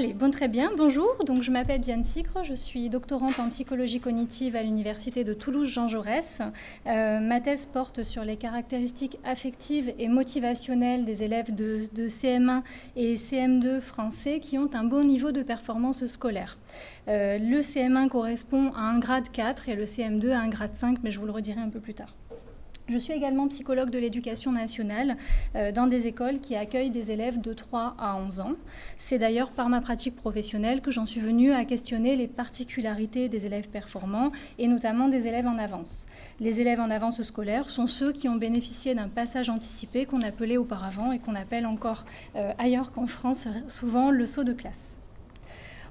Allez, bon, très bien, bonjour. Donc, je m'appelle Diane Sicre, je suis doctorante en psychologie cognitive à l'université de Toulouse-Jean Jaurès. Ma thèse porte sur les caractéristiques affectives et motivationnelles des élèves de CM1 et CM2 français qui ont un bon niveau de performance scolaire. Le CM1 correspond à un grade 4 et le CM2 à un grade 5, mais je vous le redirai un peu plus tard. Je suis également psychologue de l'éducation nationale dans des écoles qui accueillent des élèves de 3 à 11 ans. C'est d'ailleurs par ma pratique professionnelle que j'en suis venue à questionner les particularités des élèves performants et notamment des élèves en avance. Les élèves en avance scolaire sont ceux qui ont bénéficié d'un passage anticipé qu'on appelait auparavant et qu'on appelle encore ailleurs qu'en France souvent le saut de classe.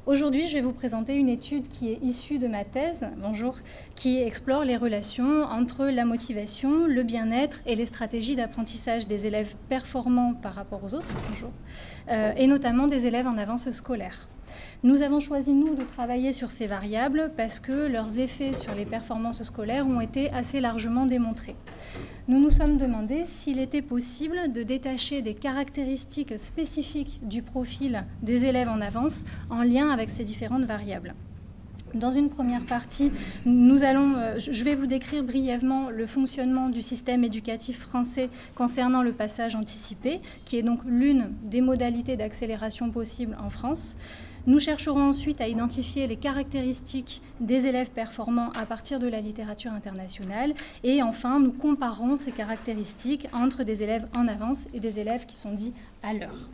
Aujourd'hui, je vais vous présenter une étude qui est issue de ma thèse, bonjour, qui explore les relations entre la motivation, le bien-être et les stratégies d'apprentissage des élèves performants par rapport aux autres, bonjour, et notamment des élèves en avance scolaire. Nous avons choisi, nous, de travailler sur ces variables parce que leurs effets sur les performances scolaires ont été assez largement démontrés. Nous nous sommes demandé s'il était possible de détacher des caractéristiques spécifiques du profil des élèves en avance en lien avec ces différentes variables. Dans une première partie, je vais vous décrire brièvement le fonctionnement du système éducatif français concernant le passage anticipé, qui est donc l'une des modalités d'accélération possibles en France. Nous chercherons ensuite à identifier les caractéristiques des élèves performants à partir de la littérature internationale. Et enfin, nous comparons ces caractéristiques entre des élèves en avance et des élèves qui sont dits à l'heure.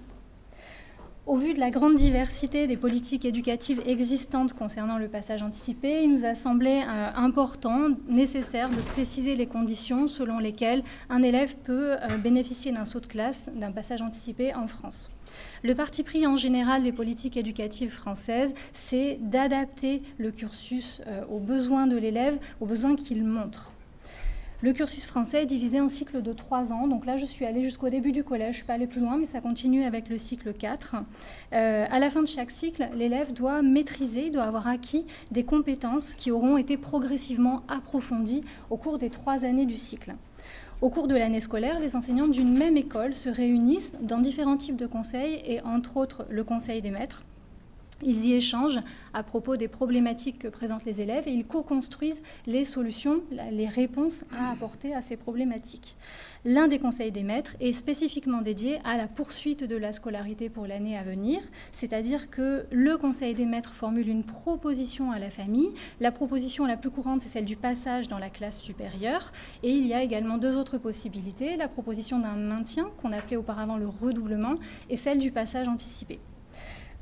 Au vu de la grande diversité des politiques éducatives existantes concernant le passage anticipé, il nous a semblé important, nécessaire de préciser les conditions selon lesquelles un élève peut bénéficier d'un saut de classe, d'un passage anticipé en France. Le parti pris en général des politiques éducatives françaises, c'est d'adapter le cursus aux besoins de l'élève, aux besoins qu'il montre. Le cursus français est divisé en cycles de 3 ans. Donc là, je suis allée jusqu'au début du collège. Je ne suis pas allée plus loin, mais ça continue avec le cycle 4. À la fin de chaque cycle, l'élève doit maîtriser, doit avoir acquis des compétences qui auront été progressivement approfondies au cours des 3 années du cycle. Au cours de l'année scolaire, les enseignants d'une même école se réunissent dans différents types de conseils et entre autres le conseil des maîtres. Ils y échangent à propos des problématiques que présentent les élèves et ils co-construisent les solutions, les réponses à apporter à ces problématiques. L'un des conseils des maîtres est spécifiquement dédié à la poursuite de la scolarité pour l'année à venir, c'est-à-dire que le conseil des maîtres formule une proposition à la famille. La proposition la plus courante, c'est celle du passage dans la classe supérieure. Et il y a également 2 autres possibilités, la proposition d'un maintien, qu'on appelait auparavant le redoublement, et celle du passage anticipé.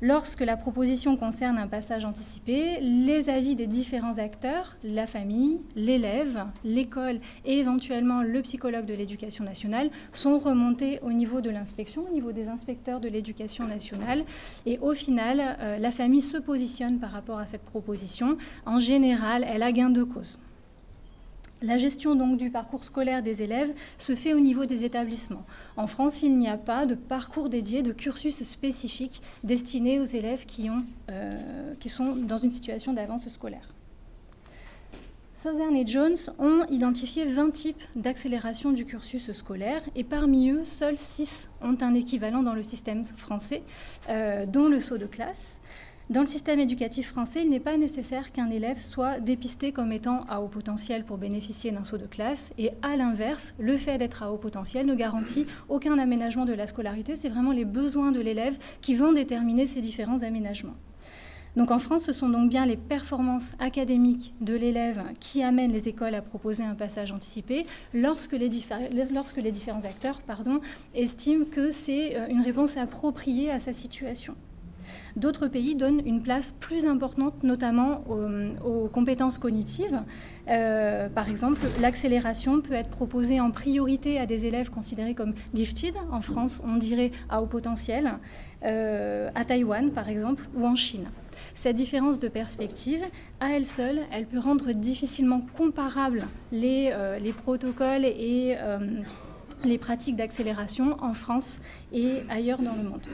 Lorsque la proposition concerne un passage anticipé, les avis des différents acteurs, la famille, l'élève, l'école et éventuellement le psychologue de l'éducation nationale sont remontés au niveau de l'inspection, au niveau des inspecteurs de l'éducation nationale. Et au final, la famille se positionne par rapport à cette proposition. En général, elle a gain de cause. La gestion donc du parcours scolaire des élèves se fait au niveau des établissements. En France, il n'y a pas de parcours dédié, de cursus spécifique destiné aux élèves qui sont dans une situation d'avance scolaire. Saussern et Jones ont identifié 20 types d'accélération du cursus scolaire et parmi eux, seuls 6 ont un équivalent dans le système français, dont le saut de classe. Dans le système éducatif français, il n'est pas nécessaire qu'un élève soit dépisté comme étant à haut potentiel pour bénéficier d'un saut de classe. Et à l'inverse, le fait d'être à haut potentiel ne garantit aucun aménagement de la scolarité. C'est vraiment les besoins de l'élève qui vont déterminer ces différents aménagements. Donc en France, ce sont donc bien les performances académiques de l'élève qui amènent les écoles à proposer un passage anticipé lorsque les différents acteurs estiment que c'est une réponse appropriée à sa situation. D'autres pays donnent une place plus importante, notamment aux compétences cognitives. Par exemple, l'accélération peut être proposée en priorité à des élèves considérés comme gifted. En France, on dirait à haut potentiel, à Taïwan, par exemple, ou en Chine. Cette différence de perspective, à elle seule, elle peut rendre difficilement comparables les protocoles et les pratiques d'accélération en France et ailleurs dans le monde.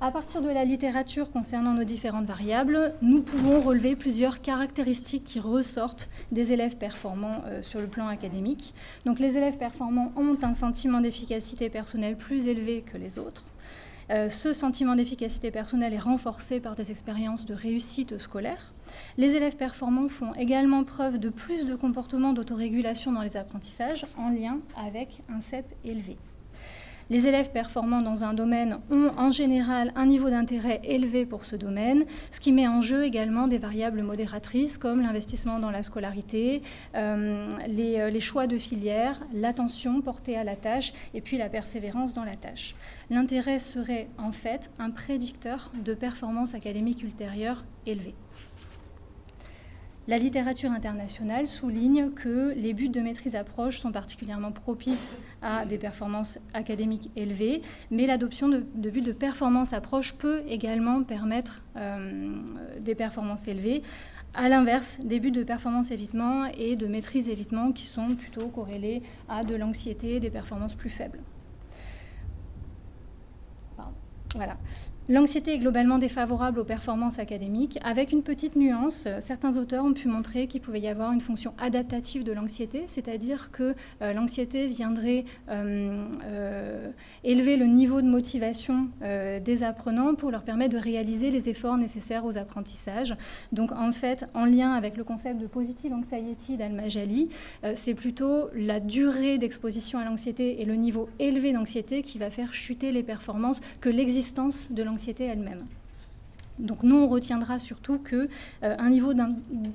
À partir de la littérature concernant nos différentes variables, nous pouvons relever plusieurs caractéristiques qui ressortent des élèves performants sur le plan académique. Donc les élèves performants ont un sentiment d'efficacité personnelle plus élevé que les autres. Ce sentiment d'efficacité personnelle est renforcé par des expériences de réussite scolaire. Les élèves performants font également preuve de plus de comportements d'autorégulation dans les apprentissages en lien avec un CEP élevé. Les élèves performants dans un domaine ont en général un niveau d'intérêt élevé pour ce domaine, ce qui met en jeu également des variables modératrices comme l'investissement dans la scolarité, les choix de filière, l'attention portée à la tâche et puis la persévérance dans la tâche. L'intérêt serait en fait un prédicteur de performance académique ultérieure élevée. La littérature internationale souligne que les buts de maîtrise approche sont particulièrement propices à des performances académiques élevées, mais l'adoption de buts de performance approche peut également permettre des performances élevées, à l'inverse des buts de performance évitement et de maîtrise évitement qui sont plutôt corrélés à de l'anxiété et des performances plus faibles. Voilà. L'anxiété est globalement défavorable aux performances académiques, avec une petite nuance. Certains auteurs ont pu montrer qu'il pouvait y avoir une fonction adaptative de l'anxiété, c'est-à-dire que l'anxiété viendrait élever le niveau de motivation des apprenants pour leur permettre de réaliser les efforts nécessaires aux apprentissages. Donc en fait, en lien avec le concept de positive anxiety d'Al-Majali, c'est plutôt la durée d'exposition à l'anxiété et le niveau élevé d'anxiété qui va faire chuter les performances que l'existence de l'anxiété elle-même. Donc nous, on retiendra surtout qu'un niveau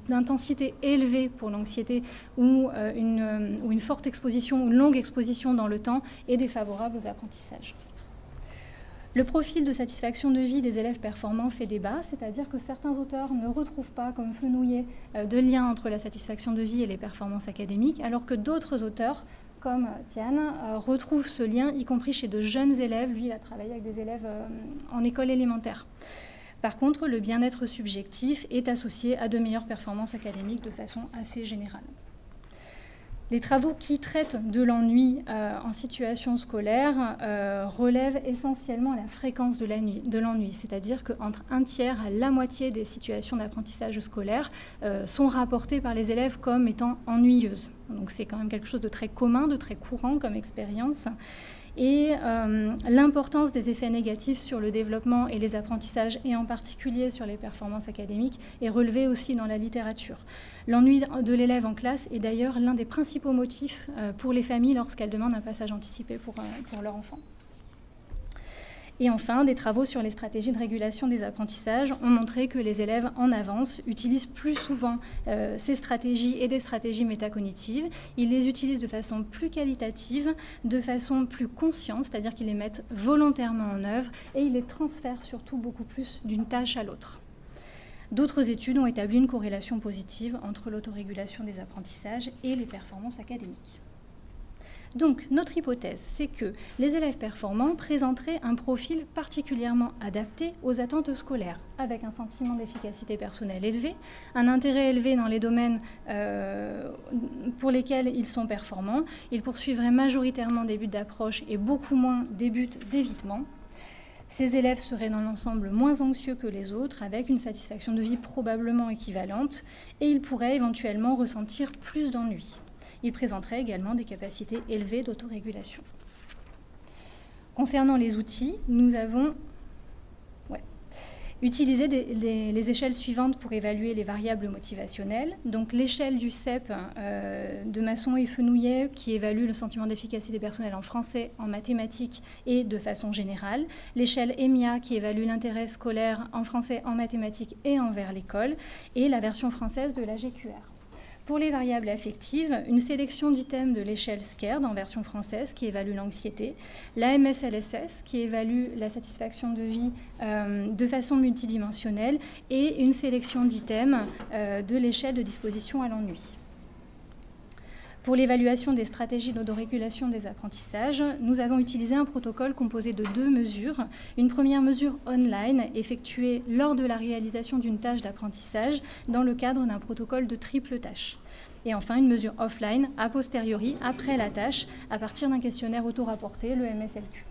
d'intensité élevé pour l'anxiété ou une forte exposition ou une longue exposition dans le temps est défavorable aux apprentissages. Le profil de satisfaction de vie des élèves performants fait débat, c'est-à-dire que certains auteurs ne retrouvent pas, comme Fenouillet, de lien entre la satisfaction de vie et les performances académiques, alors que d'autres auteurs comme Tian, retrouve ce lien, y compris chez de jeunes élèves. Lui, il a travaillé avec des élèves en école élémentaire. Par contre, le bien-être subjectif est associé à de meilleures performances académiques de façon assez générale. Les travaux qui traitent de l'ennui en situation scolaire relèvent essentiellement la fréquence de l'ennui, c'est-à-dire qu'entre un tiers à la moitié des situations d'apprentissage scolaire sont rapportées par les élèves comme étant ennuyeuses. Donc c'est quand même quelque chose de très commun, de très courant comme expérience. Et l'importance des effets négatifs sur le développement et les apprentissages, et en particulier sur les performances académiques, est relevée aussi dans la littérature. L'ennui de l'élève en classe est d'ailleurs l'un des principaux motifs pour les familles lorsqu'elles demandent un passage anticipé pour leur enfant. Et enfin, des travaux sur les stratégies de régulation des apprentissages ont montré que les élèves en avance utilisent plus souvent ces stratégies et des stratégies métacognitives. Ils les utilisent de façon plus qualitative, de façon plus consciente, c'est-à-dire qu'ils les mettent volontairement en œuvre et ils les transfèrent surtout beaucoup plus d'une tâche à l'autre. D'autres études ont établi une corrélation positive entre l'autorégulation des apprentissages et les performances académiques. Donc, notre hypothèse, c'est que les élèves performants présenteraient un profil particulièrement adapté aux attentes scolaires, avec un sentiment d'efficacité personnelle élevé, un intérêt élevé dans les domaines pour lesquels ils sont performants. Ils poursuivraient majoritairement des buts d'approche et beaucoup moins des buts d'évitement. Ces élèves seraient dans l'ensemble moins anxieux que les autres, avec une satisfaction de vie probablement équivalente, et ils pourraient éventuellement ressentir plus d'ennui. Ils présenteraient également des capacités élevées d'autorégulation. Concernant les outils, nous avons utilisé les échelles suivantes pour évaluer les variables motivationnelles. Donc l'échelle du CEP de Masson et Fenouillet qui évalue le sentiment d'efficacité personnelle en français, en mathématiques et de façon générale. L'échelle EMIA qui évalue l'intérêt scolaire en français, en mathématiques et envers l'école. Et la version française de la GQR. Pour les variables affectives, une sélection d'items de l'échelle SCARED en version française qui évalue l'anxiété, la MSLSS qui évalue la satisfaction de vie de façon multidimensionnelle et une sélection d'items de l'échelle de disposition à l'ennui. Pour l'évaluation des stratégies d'autorégulation des apprentissages, nous avons utilisé un protocole composé de 2 mesures. Une première mesure online effectuée lors de la réalisation d'une tâche d'apprentissage dans le cadre d'un protocole de triple tâche. Et enfin, une mesure offline a posteriori, après la tâche, à partir d'un questionnaire auto-rapporté, le MSLQ.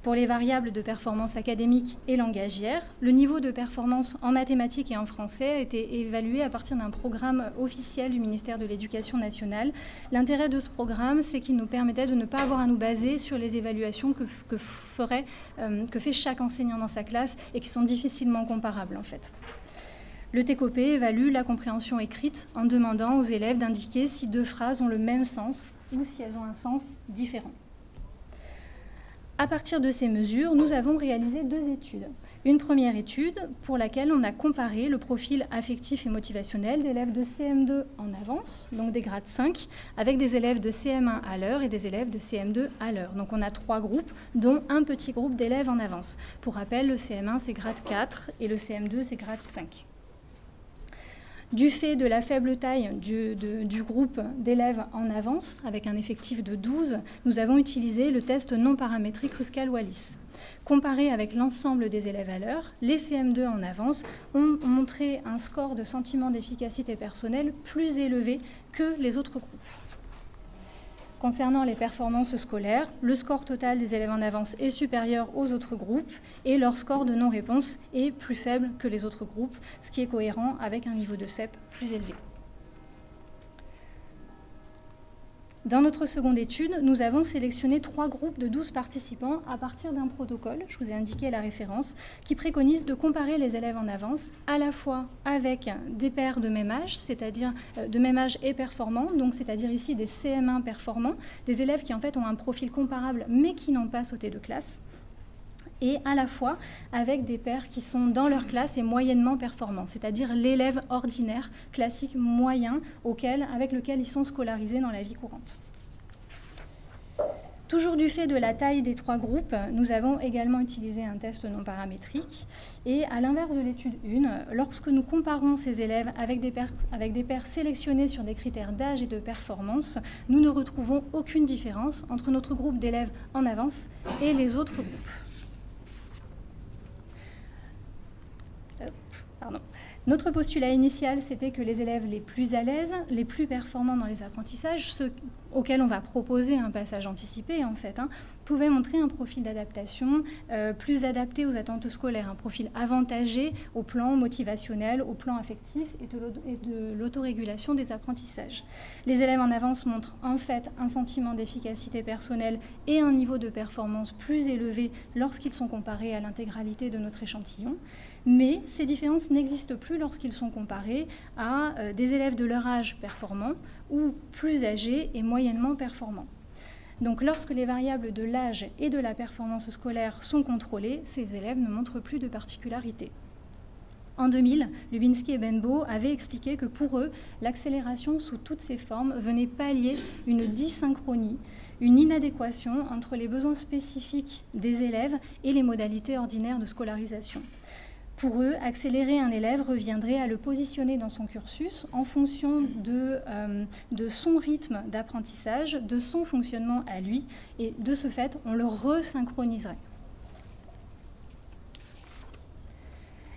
Pour les variables de performance académique et langagière, le niveau de performance en mathématiques et en français a été évalué à partir d'un programme officiel du ministère de l'Éducation nationale. L'intérêt de ce programme, c'est qu'il nous permettait de ne pas avoir à nous baser sur les évaluations que fait chaque enseignant dans sa classe et qui sont difficilement comparables en fait. Le TCOP évalue la compréhension écrite en demandant aux élèves d'indiquer si deux phrases ont le même sens ou si elles ont un sens différent. À partir de ces mesures, nous avons réalisé 2 études. Une première étude pour laquelle on a comparé le profil affectif et motivationnel d'élèves de CM2 en avance, donc des grades 5, avec des élèves de CM1 à l'heure et des élèves de CM2 à l'heure. Donc on a 3 groupes, dont un petit groupe d'élèves en avance. Pour rappel, le CM1 c'est grade 4 et le CM2 c'est grade 5. Du fait de la faible taille du groupe d'élèves en avance, avec un effectif de 12, nous avons utilisé le test non paramétrique Ruskal-Wallis. Comparé avec l'ensemble des élèves à l'heure, les CM2 en avance ont montré un score de sentiment d'efficacité personnelle plus élevé que les autres groupes. Concernant les performances scolaires, le score total des élèves en avance est supérieur aux autres groupes et leur score de non-réponse est plus faible que les autres groupes, ce qui est cohérent avec un niveau de CEP plus élevé. Dans notre seconde étude, nous avons sélectionné 3 groupes de 12 participants à partir d'un protocole, je vous ai indiqué la référence, qui préconise de comparer les élèves en avance à la fois avec des pairs de même âge, c'est-à-dire de même âge et performants, donc c'est-à-dire ici des CM1 performants, des élèves qui en fait ont un profil comparable mais qui n'ont pas sauté de classe, et à la fois avec des pairs qui sont dans leur classe et moyennement performants, c'est-à-dire l'élève ordinaire, classique, moyen, avec lequel ils sont scolarisés dans la vie courante. Toujours du fait de la taille des 3 groupes, nous avons également utilisé un test non paramétrique. Et à l'inverse de l'étude 1, lorsque nous comparons ces élèves avec des pairs sélectionnés sur des critères d'âge et de performance, nous ne retrouvons aucune différence entre notre groupe d'élèves en avance et les autres groupes. Notre postulat initial, c'était que les élèves les plus à l'aise, les plus performants dans les apprentissages, ceux auxquels on va proposer un passage anticipé, en fait, pouvaient montrer un profil d'adaptation plus adapté aux attentes scolaires, un profil avantagé au plan motivationnel, au plan affectif et de l'autorégulation des apprentissages. Les élèves en avance montrent en fait un sentiment d'efficacité personnelle et un niveau de performance plus élevé lorsqu'ils sont comparés à l'intégralité de notre échantillon. Mais ces différences n'existent plus lorsqu'ils sont comparés à des élèves de leur âge performants ou plus âgés et moyennement performants. Donc lorsque les variables de l'âge et de la performance scolaire sont contrôlées, ces élèves ne montrent plus de particularité. En 2000, Lubinski et Benbow avaient expliqué que pour eux, l'accélération sous toutes ses formes venait pallier une dysynchronie, une inadéquation entre les besoins spécifiques des élèves et les modalités ordinaires de scolarisation. Pour eux, accélérer un élève reviendrait à le positionner dans son cursus en fonction de son rythme d'apprentissage, de son fonctionnement à lui, et de ce fait, on le resynchroniserait.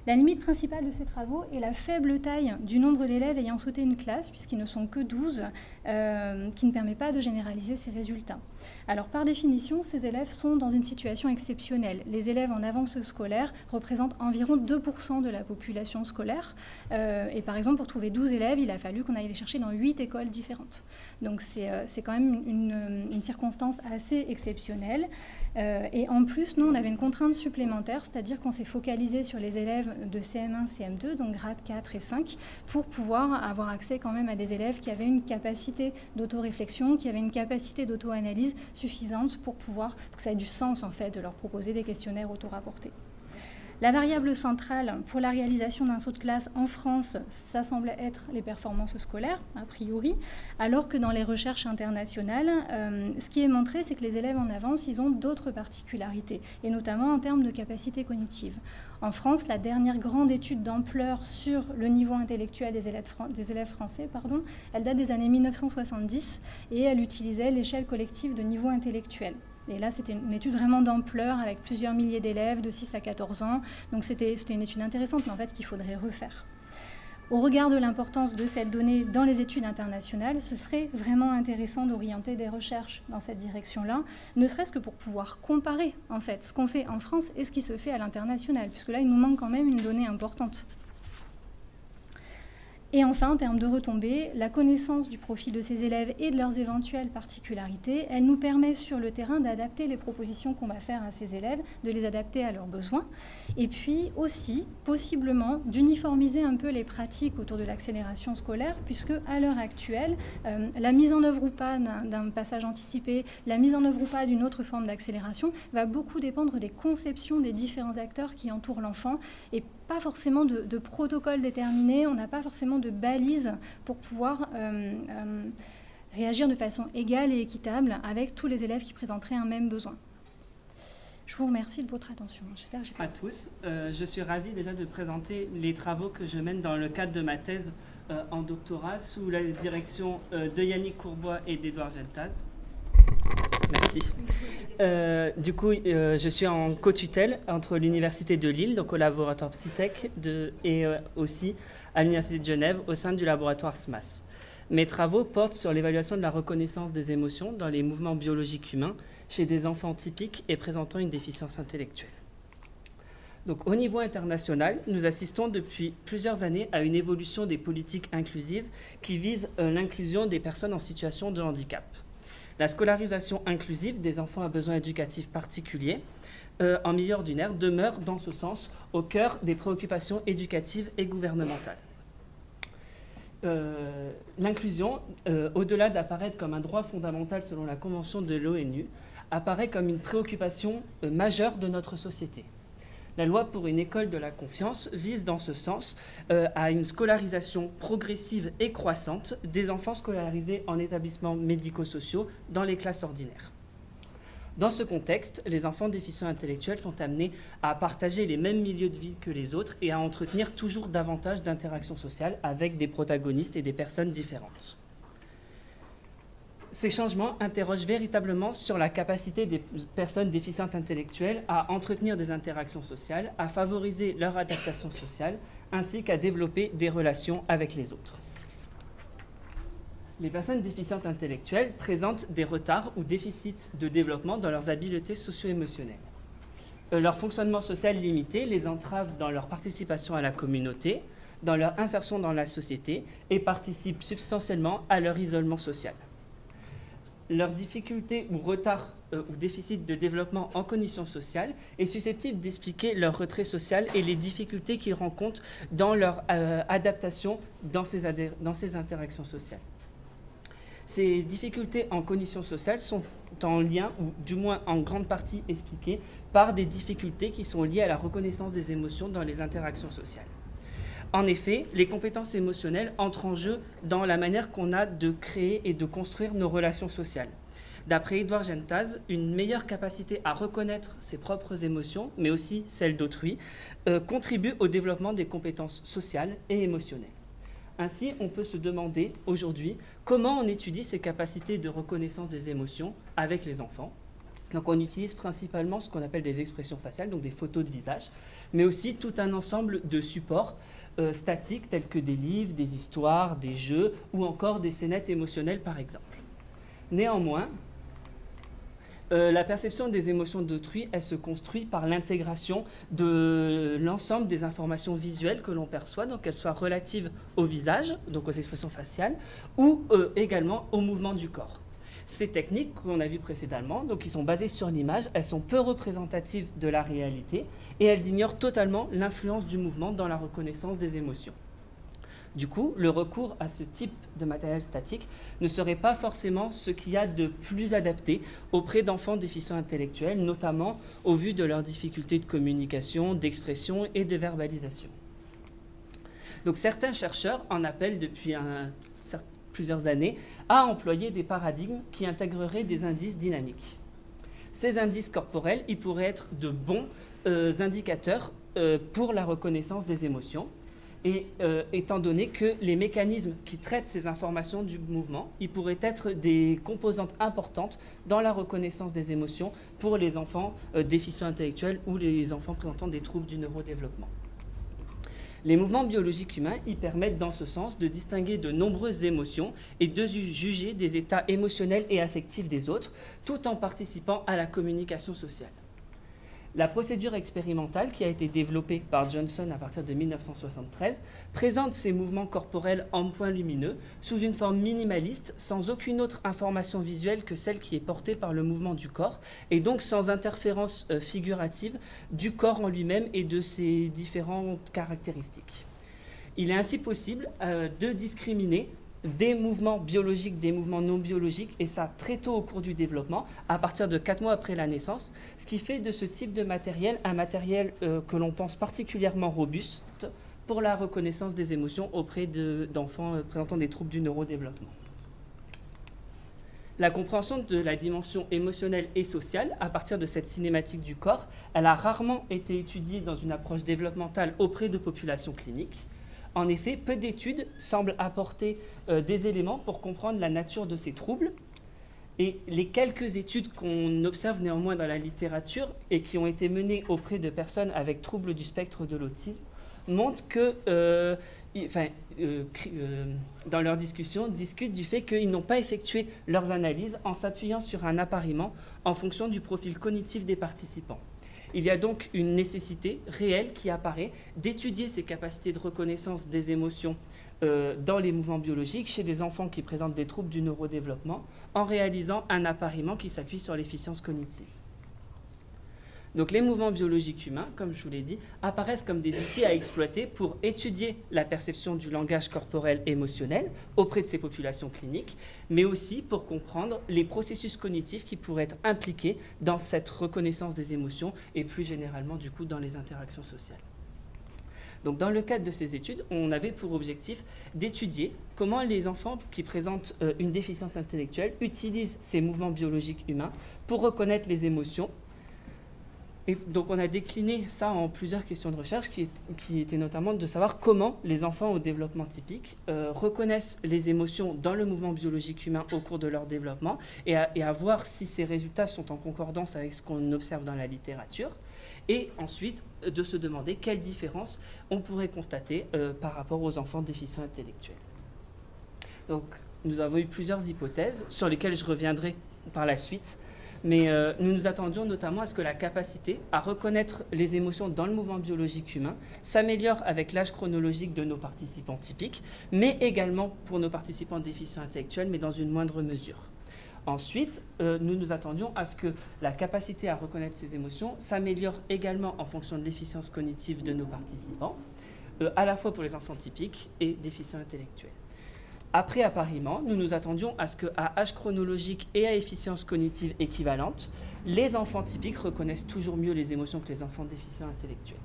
La limite principale de ces travaux est la faible taille du nombre d'élèves ayant sauté une classe, puisqu'ils ne sont que 12, qui ne permet pas de généraliser ces résultats. Alors par définition, ces élèves sont dans une situation exceptionnelle. Les élèves en avance scolaire représentent environ 2% de la population scolaire. Et par exemple, pour trouver 12 élèves, il a fallu qu'on aille les chercher dans 8 écoles différentes. Donc c'est quand même une circonstance assez exceptionnelle. Et en plus, nous, on avait une contrainte supplémentaire, c'est-à-dire qu'on s'est focalisé sur les élèves de CM1, CM2, donc grade 4 et 5, pour pouvoir avoir accès quand même à des élèves qui avaient une capacité d'autoréflexion, qui avaient une capacité d'auto-analyse suffisante pour que ça ait du sens en fait de leur proposer des questionnaires auto-rapportés. La variable centrale pour la réalisation d'un saut de classe en France, ça semblait être les performances scolaires, a priori, alors que dans les recherches internationales, ce qui est montré, c'est que les élèves en avance, ils ont d'autres particularités, et notamment en termes de capacité cognitive. En France, la dernière grande étude d'ampleur sur le niveau intellectuel des élèves français, elle date des années 1970, et elle utilisait l'échelle collective de niveau intellectuel. Et là, c'était une étude vraiment d'ampleur avec plusieurs milliers d'élèves de 6 à 14 ans. Donc c'était une étude intéressante, mais en fait qu'il faudrait refaire. Au regard de l'importance de cette donnée dans les études internationales, ce serait vraiment intéressant d'orienter des recherches dans cette direction-là, ne serait-ce que pour pouvoir comparer en fait ce qu'on fait en France et ce qui se fait à l'international, puisque là il nous manque quand même une donnée importante. Et enfin, en termes de retombées, la connaissance du profil de ces élèves et de leurs éventuelles particularités, elle nous permet sur le terrain d'adapter les propositions qu'on va faire à ces élèves, de les adapter à leurs besoins, et puis aussi, possiblement, d'uniformiser un peu les pratiques autour de l'accélération scolaire, puisque à l'heure actuelle, la mise en œuvre ou pas d'un passage anticipé, la mise en œuvre ou pas d'une autre forme d'accélération, va beaucoup dépendre des conceptions des différents acteurs qui entourent l'enfant, et pas forcément de protocole déterminé, on n'a pas forcément de balises pour pouvoir réagir de façon égale et équitable avec tous les élèves qui présenteraient un même besoin. Je vous remercie de votre attention. J'espère que j'ai à tous. Je suis ravie déjà de présenter les travaux que je mène dans le cadre de ma thèse en doctorat sous la direction de Yannick Courbois et d'Edouard Geltaz. Merci. Du coup, je suis en co-tutelle entre l'Université de Lille, donc au laboratoire Psytech, et aussi à l'Université de Genève, au sein du laboratoire SMAS. Mes travaux portent sur l'évaluation de la reconnaissance des émotions dans les mouvements biologiques humains chez des enfants typiques et présentant une déficience intellectuelle. Donc, au niveau international, nous assistons depuis plusieurs années à une évolution des politiques inclusives qui visent l'inclusion des personnes en situation de handicap. La scolarisation inclusive des enfants à besoins éducatifs particuliers en milieu ordinaire demeure, dans ce sens, au cœur des préoccupations éducatives et gouvernementales. L'inclusion, au-delà d'apparaître comme un droit fondamental selon la Convention de l'ONU, apparaît comme une préoccupation majeure de notre société. La loi pour une école de la confiance vise dans ce sens à une scolarisation progressive et croissante des enfants scolarisés en établissements médico-sociaux dans les classes ordinaires. Dans ce contexte, les enfants déficients intellectuels sont amenés à partager les mêmes milieux de vie que les autres et à entretenir toujours davantage d'interactions sociales avec des protagonistes et des personnes différentes. Ces changements interrogent véritablement sur la capacité des personnes déficientes intellectuelles à entretenir des interactions sociales, à favoriser leur adaptation sociale, ainsi qu'à développer des relations avec les autres. Les personnes déficientes intellectuelles présentent des retards ou déficits de développement dans leurs habiletés socio-émotionnelles. Leur fonctionnement social limité les entrave dans leur participation à la communauté, dans leur insertion dans la société et participe substantiellement à leur isolement social. Leur difficulté ou retard ou déficit de développement en cognition sociale est susceptible d'expliquer leur retrait social et les difficultés qu'ils rencontrent dans leur adaptation dans ces interactions sociales. Ces difficultés en cognition sociale sont en lien, ou du moins en grande partie expliquées, par des difficultés qui sont liées à la reconnaissance des émotions dans les interactions sociales. En effet, les compétences émotionnelles entrent en jeu dans la manière qu'on a de créer et de construire nos relations sociales. D'après Edouard Geltaz, une meilleure capacité à reconnaître ses propres émotions, mais aussi celles d'autrui, contribue au développement des compétences sociales et émotionnelles. Ainsi, on peut se demander aujourd'hui comment on étudie ces capacités de reconnaissance des émotions avec les enfants. Donc on utilise principalement ce qu'on appelle des expressions faciales, donc des photos de visage, mais aussi tout un ensemble de supports statiques tels que des livres, des histoires, des jeux ou encore des scénettes émotionnelles par exemple. Néanmoins, la perception des émotions d'autrui, elle se construit par l'intégration de l'ensemble des informations visuelles que l'on perçoit, donc qu'elles soient relatives au visage, donc aux expressions faciales, ou également au mouvement du corps. Ces techniques qu'on a vues précédemment, donc qui sont basées sur l'image, elles sont peu représentatives de la réalité et elles ignorent totalement l'influence du mouvement dans la reconnaissance des émotions. Du coup, le recours à ce type de matériel statique ne serait pas forcément ce qu'il y a de plus adapté auprès d'enfants déficients intellectuels, notamment au vu de leurs difficultés de communication, d'expression et de verbalisation. Donc certains chercheurs en appellent depuis plusieurs années à employer des paradigmes qui intégreraient des indices dynamiques. Ces indices corporels, ils pourraient être de bons indicateurs pour la reconnaissance des émotions. Et étant donné que les mécanismes qui traitent ces informations du mouvement, ils pourraient être des composantes importantes dans la reconnaissance des émotions pour les enfants déficients intellectuels ou les enfants présentant des troubles du neurodéveloppement. Les mouvements biologiques humains y permettent dans ce sens de distinguer de nombreuses émotions et de juger des états émotionnels et affectifs des autres, tout en participant à la communication sociale. La procédure expérimentale qui a été développée par Johnson à partir de 1973 présente ces mouvements corporels en points lumineux sous une forme minimaliste, sans aucune autre information visuelle que celle qui est portée par le mouvement du corps, et donc sans interférence figurative du corps en lui-même et de ses différentes caractéristiques. Il est ainsi possible de discriminer des mouvements biologiques, des mouvements non biologiques, et ça très tôt au cours du développement, à partir de 4 mois après la naissance, ce qui fait de ce type de matériel un matériel que l'on pense particulièrement robuste pour la reconnaissance des émotions auprès d'enfants présentant des troubles du neurodéveloppement. La compréhension de la dimension émotionnelle et sociale à partir de cette cinématique du corps, elle a rarement été étudiée dans une approche développementale auprès de populations cliniques. En effet, peu d'études semblent apporter des éléments pour comprendre la nature de ces troubles. Et les quelques études qu'on observe néanmoins dans la littérature et qui ont été menées auprès de personnes avec troubles du spectre de l'autisme montrent que, dans leurs discussions, discutent du fait qu'ils n'ont pas effectué leurs analyses en s'appuyant sur un appariement en fonction du profil cognitif des participants. Il y a donc une nécessité réelle qui apparaît d'étudier ces capacités de reconnaissance des émotions dans les mouvements biologiques chez des enfants qui présentent des troubles du neurodéveloppement en réalisant un appariement qui s'appuie sur l'efficience cognitive. Donc les mouvements biologiques humains, comme je vous l'ai dit, apparaissent comme des outils à exploiter pour étudier la perception du langage corporel émotionnel auprès de ces populations cliniques, mais aussi pour comprendre les processus cognitifs qui pourraient être impliqués dans cette reconnaissance des émotions et plus généralement du coup dans les interactions sociales. Donc dans le cadre de ces études, on avait pour objectif d'étudier comment les enfants qui présentent une déficience intellectuelle utilisent ces mouvements biologiques humains pour reconnaître les émotions. Et donc on a décliné ça en plusieurs questions de recherche qui étaient notamment de savoir comment les enfants au développement typique reconnaissent les émotions dans le mouvement biologique humain au cours de leur développement et à voir si ces résultats sont en concordance avec ce qu'on observe dans la littérature. Et ensuite de se demander quelles différences on pourrait constater par rapport aux enfants déficients intellectuels. Donc nous avons eu plusieurs hypothèses sur lesquelles je reviendrai par la suite. Mais nous nous attendions notamment à ce que la capacité à reconnaître les émotions dans le mouvement biologique humain s'améliore avec l'âge chronologique de nos participants typiques, mais également pour nos participants déficients intellectuels, mais dans une moindre mesure. Ensuite, nous nous attendions à ce que la capacité à reconnaître ces émotions s'améliore également en fonction de l'efficience cognitive de nos participants, à la fois pour les enfants typiques et déficients intellectuels. Après appariement, nous nous attendions à ce qu'à âge chronologique et à efficience cognitive équivalente, les enfants typiques reconnaissent toujours mieux les émotions que les enfants déficients intellectuels.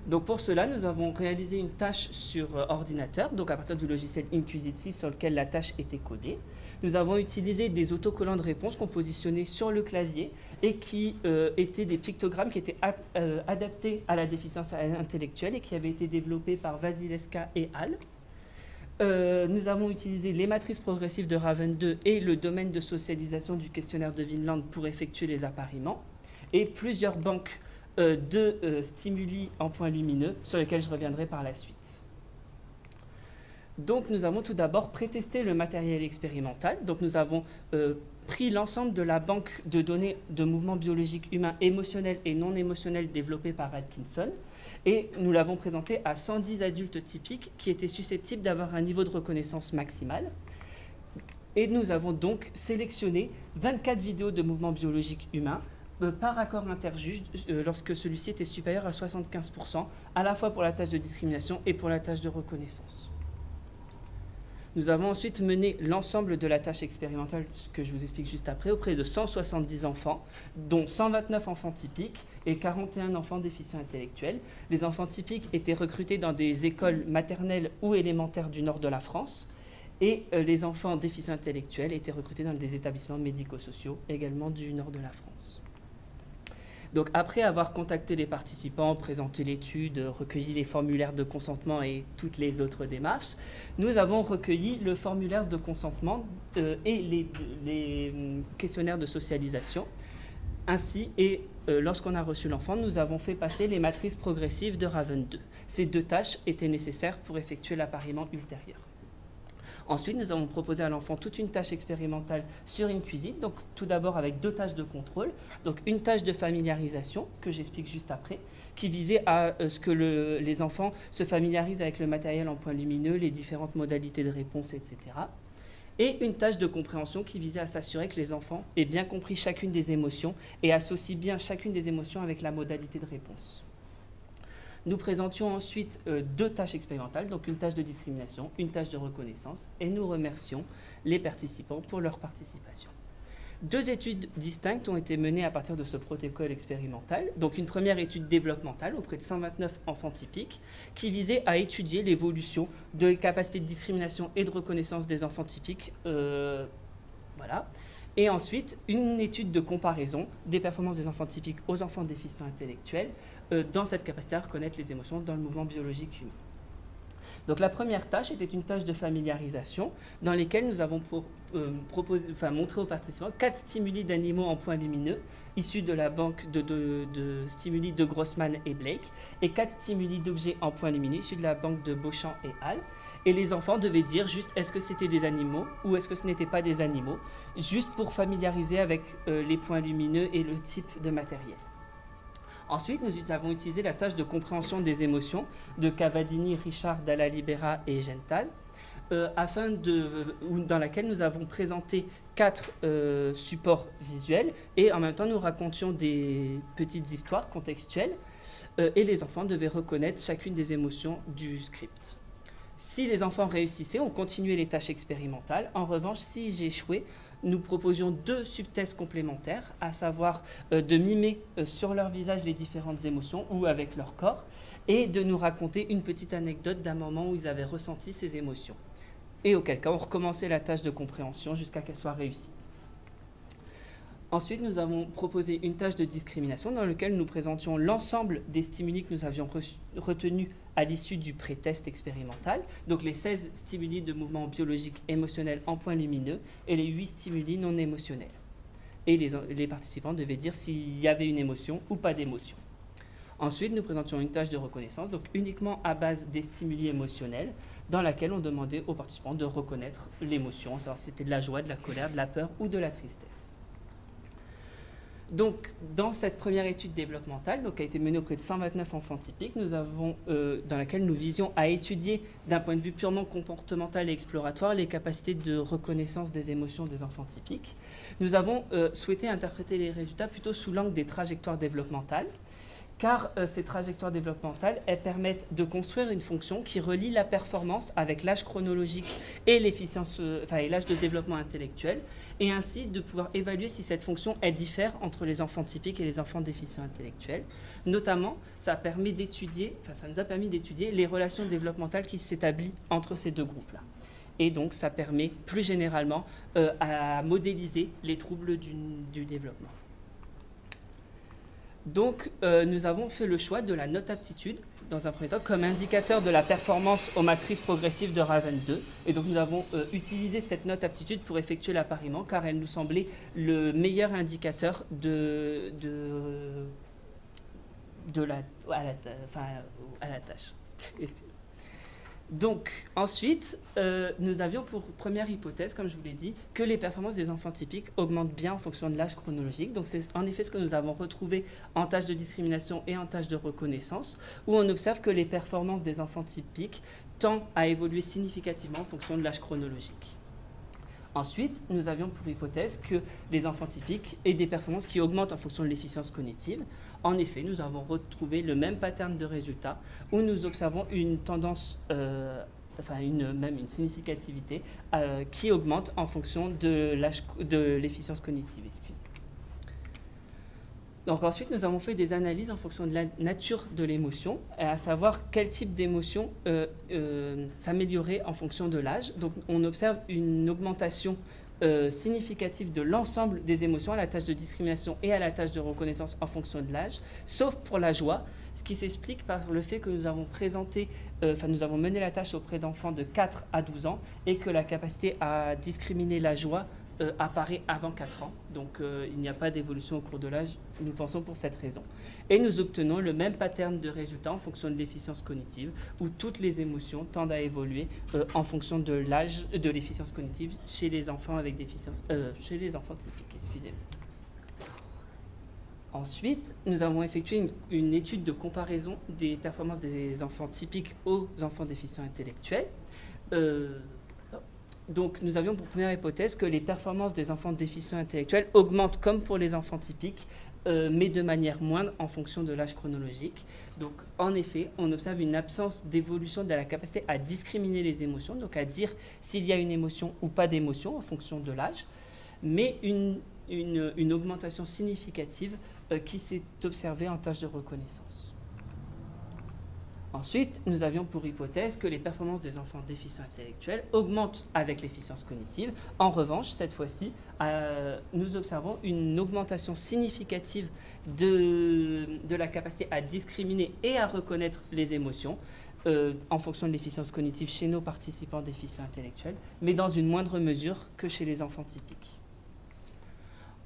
Donc pour cela, nous avons réalisé une tâche sur ordinateur, donc à partir du logiciel Inquisiti sur lequel la tâche était codée. Nous avons utilisé des autocollants de réponse qu'on positionnait sur le clavier et qui étaient des pictogrammes qui étaient adaptés à la déficience intellectuelle et qui avaient été développés par Vasilevska et Hall. Nous avons utilisé les matrices progressives de Raven 2 et le domaine de socialisation du questionnaire de Vinland pour effectuer les appariements et plusieurs banques de stimuli en points lumineux sur lesquels je reviendrai par la suite. Donc nous avons tout d'abord prétesté le matériel expérimental. Donc nous avons pris l'ensemble de la banque de données de mouvements biologiques humains émotionnels et non émotionnels développés par Atkinson. Et nous l'avons présenté à 110 adultes typiques qui étaient susceptibles d'avoir un niveau de reconnaissance maximal. Et nous avons donc sélectionné 24 vidéos de mouvements biologiques humains par accord interjuge lorsque celui-ci était supérieur à 75%, à la fois pour la tâche de discrimination et pour la tâche de reconnaissance. Nous avons ensuite mené l'ensemble de la tâche expérimentale, ce que je vous explique juste après, auprès de 170 enfants, dont 129 enfants typiques et 41 enfants déficients intellectuels. Les enfants typiques étaient recrutés dans des écoles maternelles ou élémentaires du nord de la France, et les enfants déficients intellectuels étaient recrutés dans des établissements médico-sociaux, également du nord de la France. Donc après avoir contacté les participants, présenté l'étude, recueilli les formulaires de consentement et toutes les autres démarches, nous avons recueilli le formulaire de consentement et les questionnaires de socialisation, Ainsi, et lorsqu'on a reçu l'enfant, nous avons fait passer les matrices progressives de Raven 2. Ces 2 tâches étaient nécessaires pour effectuer l'appariement ultérieur. Ensuite, nous avons proposé à l'enfant toute une tâche expérimentale sur une cuisine, donc tout d'abord avec 2 tâches de contrôle, donc une tâche de familiarisation, que j'explique juste après, qui visait à ce que les enfants se familiarisent avec le matériel en point lumineux, les différentes modalités de réponse, etc. Et une tâche de compréhension qui visait à s'assurer que les enfants aient bien compris chacune des émotions et associent bien chacune des émotions avec la modalité de réponse. Nous présentions ensuite 2 tâches expérimentales, donc une tâche de discrimination, une tâche de reconnaissance, et nous remercions les participants pour leur participation. 2 études distinctes ont été menées à partir de ce protocole expérimental. Donc une première étude développementale auprès de 129 enfants typiques qui visait à étudier l'évolution de capacités de discrimination et de reconnaissance des enfants typiques. Voilà. Et ensuite, une étude de comparaison des performances des enfants typiques aux enfants déficients intellectuels dans cette capacité à reconnaître les émotions dans le mouvement biologique humain. Donc la première tâche était une tâche de familiarisation dans laquelle nous avons montré aux participants 4 stimuli d'animaux en points lumineux issus de la banque de stimuli de Grossman et Blake et 4 stimuli d'objets en points lumineux issus de la banque de Beauchamp et Hall. Et les enfants devaient dire juste est-ce que c'était des animaux ou est-ce que ce n'était pas des animaux, juste pour familiariser avec les points lumineux et le type de matériel. Ensuite, nous avons utilisé la tâche de compréhension des émotions de Cavadini, Richard, Dalla Libera et Gentaz, dans laquelle nous avons présenté 4 supports visuels et en même temps nous racontions des petites histoires contextuelles et les enfants devaient reconnaître chacune des émotions du script. Si les enfants réussissaient, on continuait les tâches expérimentales. En revanche, s'ils échouaient, nous proposions 2 subtests complémentaires, à savoir de mimer sur leur visage les différentes émotions ou avec leur corps, et de nous raconter une petite anecdote d'un moment où ils avaient ressenti ces émotions. Et auquel cas, on recommençait la tâche de compréhension jusqu'à qu'elle soit réussie. Ensuite, nous avons proposé une tâche de discrimination dans laquelle nous présentions l'ensemble des stimuli que nous avions retenus à l'issue du pré-test expérimental, donc les 16 stimuli de mouvement biologique émotionnel en points lumineux et les 8 stimuli non émotionnels. Et les participants devaient dire s'il y avait une émotion ou pas d'émotion. Ensuite, nous présentions une tâche de reconnaissance, donc uniquement à base des stimuli émotionnels, dans laquelle on demandait aux participants de reconnaître l'émotion, savoir si c'était de la joie, de la colère, de la peur ou de la tristesse. Donc, dans cette première étude développementale, qui a été menée auprès de 129 enfants typiques, dans laquelle nous visions à étudier d'un point de vue purement comportemental et exploratoire les capacités de reconnaissance des émotions des enfants typiques, nous avons souhaité interpréter les résultats plutôt sous l'angle des trajectoires développementales, car ces trajectoires développementales, elles permettent de construire une fonction qui relie la performance avec l'âge chronologique et l'efficience, et l'âge de développement intellectuel, et ainsi de pouvoir évaluer si cette fonction elle diffère entre les enfants typiques et les enfants déficients intellectuels. Notamment, ça nous a permis d'étudier les relations développementales qui s'établissent entre ces 2 groupes-là. Et donc, ça permet plus généralement à modéliser les troubles du développement. Donc, nous avons fait le choix de la note aptitude, dans un premier temps, comme indicateur de la performance aux matrices progressives de Raven 2. Et donc, nous avons utilisé cette note aptitude pour effectuer l'appariement, car elle nous semblait le meilleur indicateur à la tâche. Donc, ensuite, nous avions pour première hypothèse, comme je vous l'ai dit, que les performances des enfants typiques augmentent bien en fonction de l'âge chronologique. Donc, c'est en effet ce que nous avons retrouvé en tâche de discrimination et en tâche de reconnaissance, où on observe que les performances des enfants typiques tendent à évoluer significativement en fonction de l'âge chronologique. Ensuite, nous avions pour hypothèse que les enfants typiques aient des performances qui augmentent en fonction de l'efficience cognitive. En effet, nous avons retrouvé le même pattern de résultats où nous observons une tendance, même une significativité qui augmente en fonction de l'efficience cognitive. Donc ensuite, nous avons fait des analyses en fonction de la nature de l'émotion, à savoir quel type d'émotion s'améliorait en fonction de l'âge. Donc on observe une augmentation significative de l'ensemble des émotions à la tâche de discrimination et à la tâche de reconnaissance en fonction de l'âge, sauf pour la joie, ce qui s'explique par le fait que nous avons nous avons mené la tâche auprès d'enfants de 4 à 12 ans et que la capacité à discriminer la joie apparaît avant 4 ans. Donc il n'y a pas d'évolution au cours de l'âge, nous pensons pour cette raison. Et nous obtenons le même pattern de résultats en fonction de l'efficience cognitive, où toutes les émotions tendent à évoluer en fonction de l'âge de l'efficience cognitive chez les enfants avec déficience, chez les enfants typiques, excusez-moi. Ensuite, nous avons effectué une étude de comparaison des performances des enfants typiques aux enfants déficients intellectuels. Donc, nous avions pour première hypothèse que les performances des enfants déficients intellectuels augmentent comme pour les enfants typiques, mais de manière moindre en fonction de l'âge chronologique. Donc, en effet, on observe une absence d'évolution de la capacité à discriminer les émotions, donc à dire s'il y a une émotion ou pas d'émotion en fonction de l'âge, mais une augmentation significative qui s'est observée en tâche de reconnaissance. Ensuite, nous avions pour hypothèse que les performances des enfants déficients intellectuels augmentent avec l'efficience cognitive. En revanche, cette fois-ci, nous observons une augmentation significative de la capacité à discriminer et à reconnaître les émotions en fonction de l'efficience cognitive chez nos participants déficients intellectuels, mais dans une moindre mesure que chez les enfants typiques.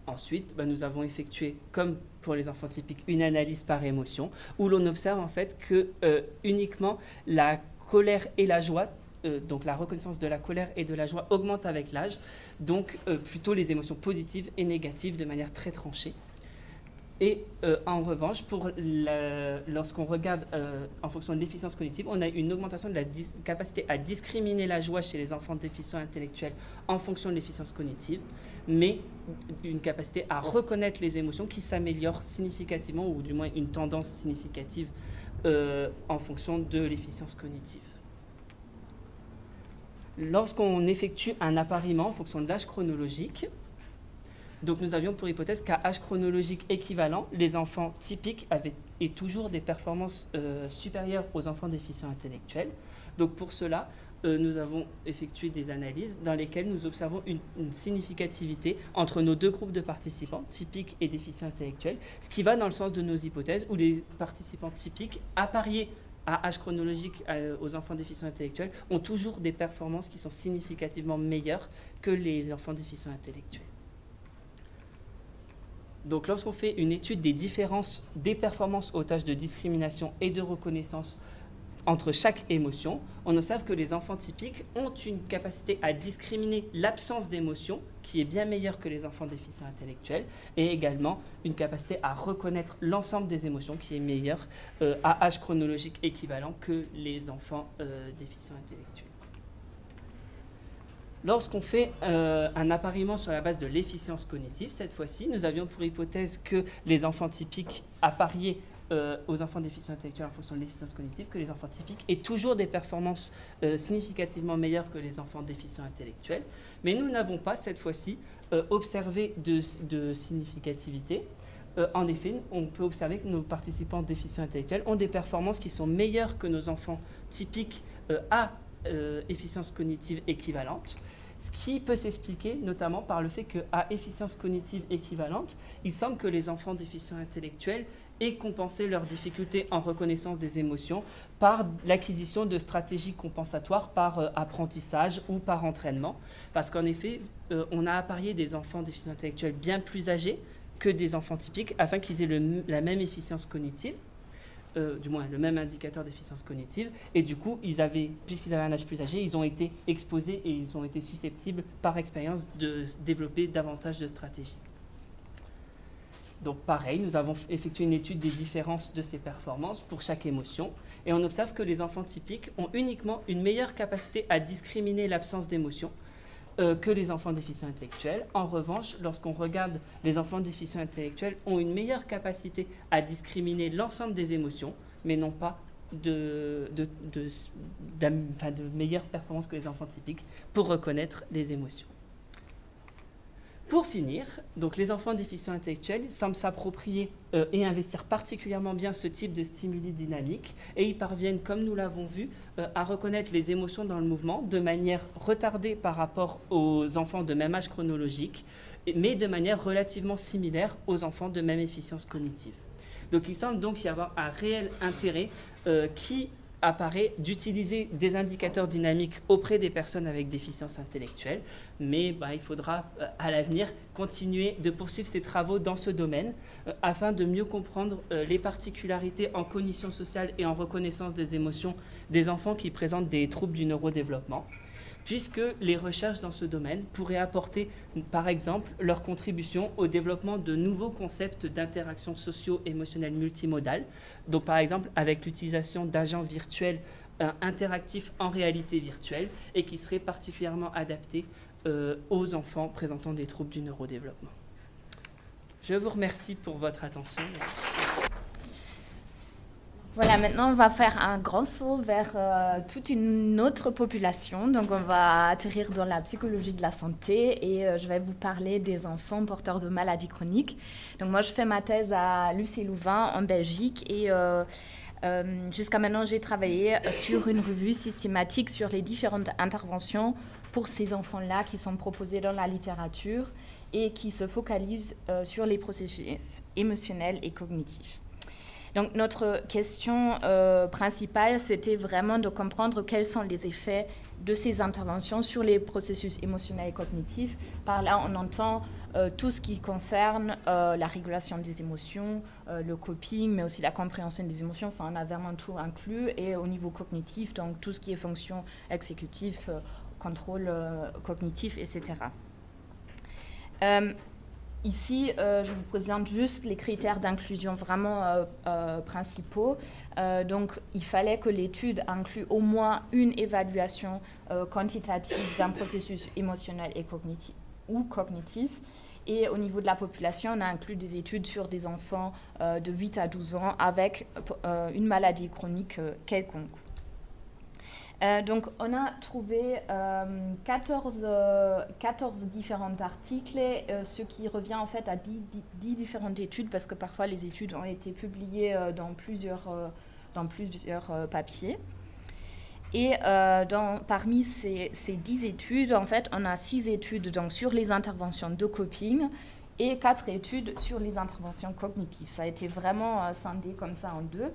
Ensuite, nous avons effectué, comme pour les enfants typiques, une analyse par émotion, où l'on observe en fait que uniquement la colère et la joie, donc la reconnaissance de la colère et de la joie augmente avec l'âge, donc plutôt les émotions positives et négatives de manière très tranchée. Et en revanche, lorsqu'on regarde en fonction de l'efficience cognitive, on a une augmentation de la capacité à discriminer la joie chez les enfants déficients intellectuels en fonction de l'efficience cognitive, mais une capacité à reconnaître les émotions qui s'améliore significativement, ou du moins une tendance significative en fonction de l'efficience cognitive. Lorsqu'on effectue un appariement en fonction de l'âge chronologique, donc nous avions pour hypothèse qu'à âge chronologique équivalent, les enfants typiques avaient et toujours des performances supérieures aux enfants déficients intellectuels. Donc pour cela, nous avons effectué des analyses dans lesquelles nous observons une significativité entre nos deux groupes de participants, typiques et déficients intellectuels, ce qui va dans le sens de nos hypothèses où les participants typiques appariés à âge chronologique aux enfants déficients intellectuels ont toujours des performances qui sont significativement meilleures que les enfants déficients intellectuels. Donc lorsqu'on fait une étude des différences des performances aux tâches de discrimination et de reconnaissance entre chaque émotion, on observe que les enfants typiques ont une capacité à discriminer l'absence d'émotion qui est bien meilleure que les enfants déficients intellectuels, et également une capacité à reconnaître l'ensemble des émotions qui est meilleure à âge chronologique équivalent que les enfants déficients intellectuels. Lorsqu'on fait un appariement sur la base de l'efficience cognitive, cette fois-ci, nous avions pour hypothèse que les enfants typiques appariaient aux enfants déficients intellectuels en fonction de l'efficience cognitive, que les enfants typiques aient toujours des performances significativement meilleures que les enfants déficients intellectuels. Mais nous n'avons pas, cette fois-ci, observé de significativité. En effet, on peut observer que nos participants déficients intellectuels ont des performances qui sont meilleures que nos enfants typiques à efficience cognitive équivalente, ce qui peut s'expliquer notamment par le fait qu'à efficience cognitive équivalente, il semble que les enfants déficients intellectuels aient compensé leurs difficultés en reconnaissance des émotions par l'acquisition de stratégies compensatoires par apprentissage ou par entraînement, parce qu'en effet, on a apparié des enfants déficients intellectuels bien plus âgés que des enfants typiques afin qu'ils aient la même efficience cognitive, du moins le même indicateur d'efficience cognitive, et du coup, puisqu'ils avaient un âge plus âgé, ils ont été exposés et ils ont été susceptibles par expérience de développer davantage de stratégies. Donc pareil, nous avons effectué une étude des différences de ces performances pour chaque émotion, et on observe que les enfants typiques ont uniquement une meilleure capacité à discriminer l'absence d'émotion que les enfants déficients intellectuels. En revanche, lorsqu'on regarde les enfants déficients intellectuels ont une meilleure capacité à discriminer l'ensemble des émotions, mais non pas de meilleures performances que les enfants typiques pour reconnaître les émotions. Pour finir, donc les enfants déficients intellectuels semblent s'approprier et investir particulièrement bien ce type de stimuli dynamique, et ils parviennent, comme nous l'avons vu, à reconnaître les émotions dans le mouvement de manière retardée par rapport aux enfants de même âge chronologique, mais de manière relativement similaire aux enfants de même efficience cognitive. Donc il semble donc y avoir un réel intérêt qui apparaît d'utiliser des indicateurs dynamiques auprès des personnes avec déficience intellectuelle, mais il faudra à l'avenir continuer de poursuivre ces travaux dans ce domaine afin de mieux comprendre les particularités en cognition sociale et en reconnaissance des émotions des enfants qui présentent des troubles du neurodéveloppement, puisque les recherches dans ce domaine pourraient apporter, par exemple, leur contribution au développement de nouveaux concepts d'interaction socio-émotionnelle multimodale, donc par exemple avec l'utilisation d'agents virtuels interactifs en réalité virtuelle et qui seraient particulièrement adaptés aux enfants présentant des troubles du neurodéveloppement. Je vous remercie pour votre attention. Voilà, maintenant on va faire un grand saut vers toute une autre population. Donc on va atterrir dans la psychologie de la santé et je vais vous parler des enfants porteurs de maladies chroniques. Donc moi je fais ma thèse à l'UC Louvain en Belgique et jusqu'à maintenant j'ai travaillé sur une revue systématique sur les différentes interventions pour ces enfants-là qui sont proposées dans la littérature et qui se focalisent sur les processus émotionnels et cognitifs. Donc notre question principale, c'était vraiment de comprendre quels sont les effets de ces interventions sur les processus émotionnels et cognitifs. Par là, on entend tout ce qui concerne la régulation des émotions, le coping, mais aussi la compréhension des émotions. Enfin, on a vraiment tout inclus. Et au niveau cognitif, donc tout ce qui est fonction exécutive, contrôle cognitif, etc. Ici, je vous présente juste les critères d'inclusion vraiment principaux. Donc, il fallait que l'étude inclue au moins une évaluation quantitative d'un processus émotionnel et cognitif. Et au niveau de la population, on a inclus des études sur des enfants de 8 à 12 ans avec une maladie chronique quelconque. Donc, on a trouvé 14 différents articles, ce qui revient en fait à 10 différentes études, parce que parfois les études ont été publiées dans plusieurs papiers. Et parmi ces 10 études, en fait, on a 6 études donc, sur les interventions de coping et 4 études sur les interventions cognitives. Ça a été vraiment scindé comme ça en deux.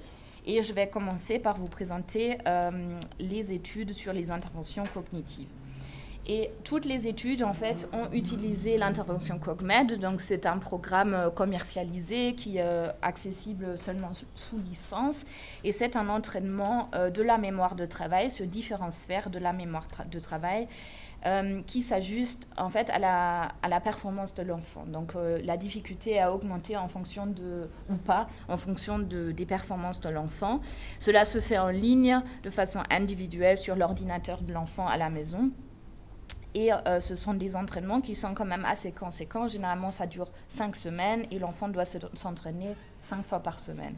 Et je vais commencer par vous présenter les études sur les interventions cognitives. Et toutes les études, en fait, ont utilisé l'intervention CogMed. Donc, c'est un programme commercialisé qui est accessible seulement sous licence. Et c'est un entraînement de la mémoire de travail sur différentes sphères de la mémoire de travail qui s'ajuste, en fait, à la performance de l'enfant. Donc, la difficulté a augmenté en fonction ou pas, en fonction des performances de l'enfant. Cela se fait en ligne, de façon individuelle, sur l'ordinateur de l'enfant à la maison. Et ce sont des entraînements qui sont quand même assez conséquents. Généralement, ça dure 5 semaines et l'enfant doit s'entraîner 5 fois par semaine.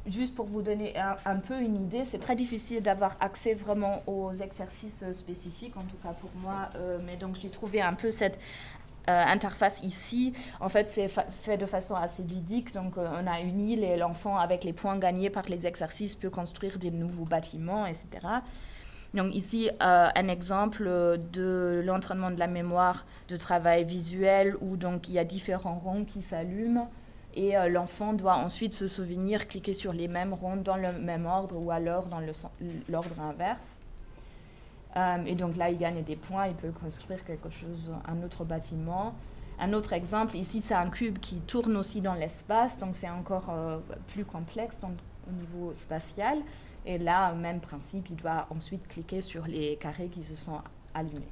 Juste pour vous donner un peu une idée, c'est très difficile d'avoir accès vraiment aux exercices spécifiques, en tout cas pour moi. Mais donc, j'ai trouvé un peu cette interface ici. En fait, c'est fait de façon assez ludique. Donc, on a une île et l'enfant, avec les points gagnés par les exercices, peut construire des nouveaux bâtiments, etc. Donc ici, un exemple de l'entraînement de la mémoire de travail visuel où donc, il y a différents ronds qui s'allument et l'enfant doit ensuite se souvenir, cliquer sur les mêmes ronds dans le même ordre ou alors dans l'ordre inverse. Et donc là, il gagne des points, il peut construire quelque chose, un autre bâtiment. Un autre exemple, ici, c'est un cube qui tourne aussi dans l'espace, donc c'est encore plus complexe au niveau spatial. Et là, même principe, il doit ensuite cliquer sur les carrés qui se sont allumés.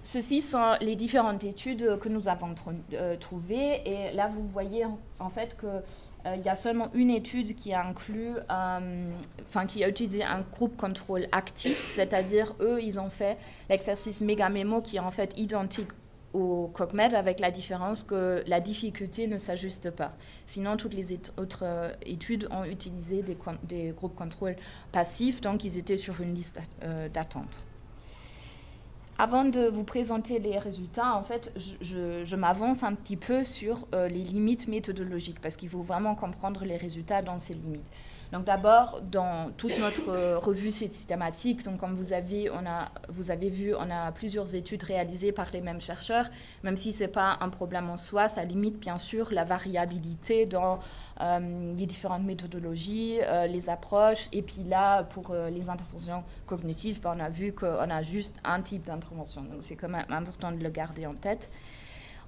Ceci sont les différentes études que nous avons trouvées. Et là, vous voyez en fait qu'il y a seulement une étude qui a qui a utilisé un groupe contrôle actif, c'est-à-dire eux, ils ont fait l'exercice Méga-Mémo qui est en fait identique au CogMed avec la différence que la difficulté ne s'ajuste pas. Sinon, toutes les autres études ont utilisé des groupes contrôle passifs, donc ils étaient sur une liste d'attente. Avant de vous présenter les résultats, en fait, je m'avance un petit peu sur les limites méthodologiques parce qu'il faut vraiment comprendre les résultats dans ces limites. Donc d'abord, dans toute notre revue systématique, donc comme vous avez vu, on a plusieurs études réalisées par les mêmes chercheurs, même si ce n'est pas un problème en soi, ça limite bien sûr la variabilité dans les différentes méthodologies, les approches, et puis là, pour les interventions cognitives, on a vu qu'on a juste un type d'intervention, donc c'est quand même important de le garder en tête.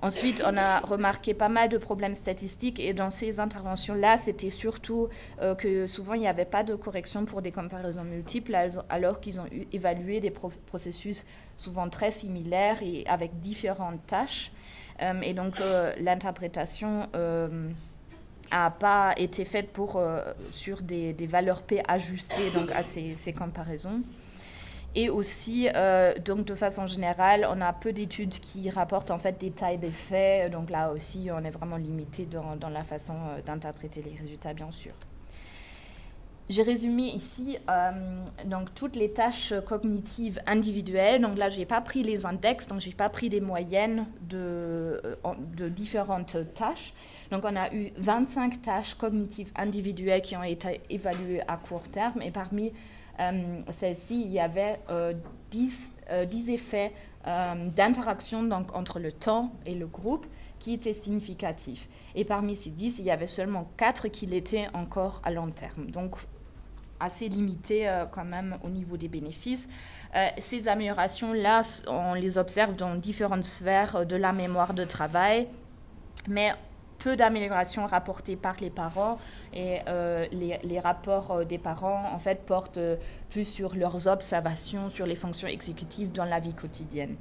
Ensuite, on a remarqué pas mal de problèmes statistiques et dans ces interventions-là, c'était surtout que souvent, il n'y avait pas de correction pour des comparaisons multiples alors qu'ils ont évalué des processus souvent très similaires et avec différentes tâches. Et donc, l'interprétation n'a pas été faite sur des valeurs P ajustées donc, à ces comparaisons. Et aussi, donc de façon générale, on a peu d'études qui rapportent en fait des tailles d'effets. Donc là aussi, on est vraiment limité dans la façon d'interpréter les résultats, bien sûr. J'ai résumé ici donc toutes les tâches cognitives individuelles. Donc là, je n'ai pas pris les index, donc je n'ai pas pris des moyennes de différentes tâches. Donc on a eu 25 tâches cognitives individuelles qui ont été évaluées à court terme. Et parmi celles-ci, il y avait 10 effets d'interaction donc, entre le temps et le groupe qui étaient significatifs. Et parmi ces 10, il y avait seulement 4 qui l'étaient encore à long terme. Donc, assez limité quand même au niveau des bénéfices. Ces améliorations-là, on les observe dans différentes sphères de la mémoire de travail, mais peu d'améliorations rapportées par les parents et les rapports des parents en fait portent plus sur leurs observations sur les fonctions exécutives dans la vie quotidienne.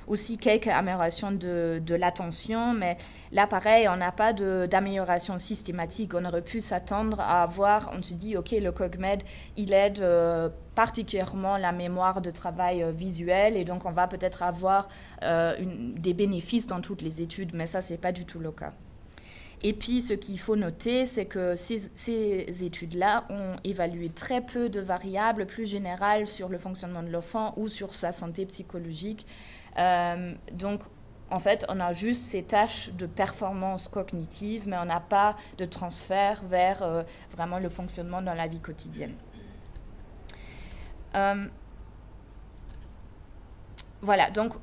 Aussi quelques améliorations de l'attention, mais là pareil, on n'a pas d'amélioration systématique. On aurait pu s'attendre à avoir, on se dit ok, le CogMed, il aide particulièrement la mémoire de travail visuelle et donc on va peut-être avoir des bénéfices dans toutes les études, mais ça c'est pas du tout le cas. Et puis, ce qu'il faut noter, c'est que ces études-là ont évalué très peu de variables plus générales sur le fonctionnement de l'enfant ou sur sa santé psychologique. Donc, en fait, on a juste ces tâches de performance cognitive, mais on n'a pas de transfert vers vraiment le fonctionnement dans la vie quotidienne. Voilà, donc,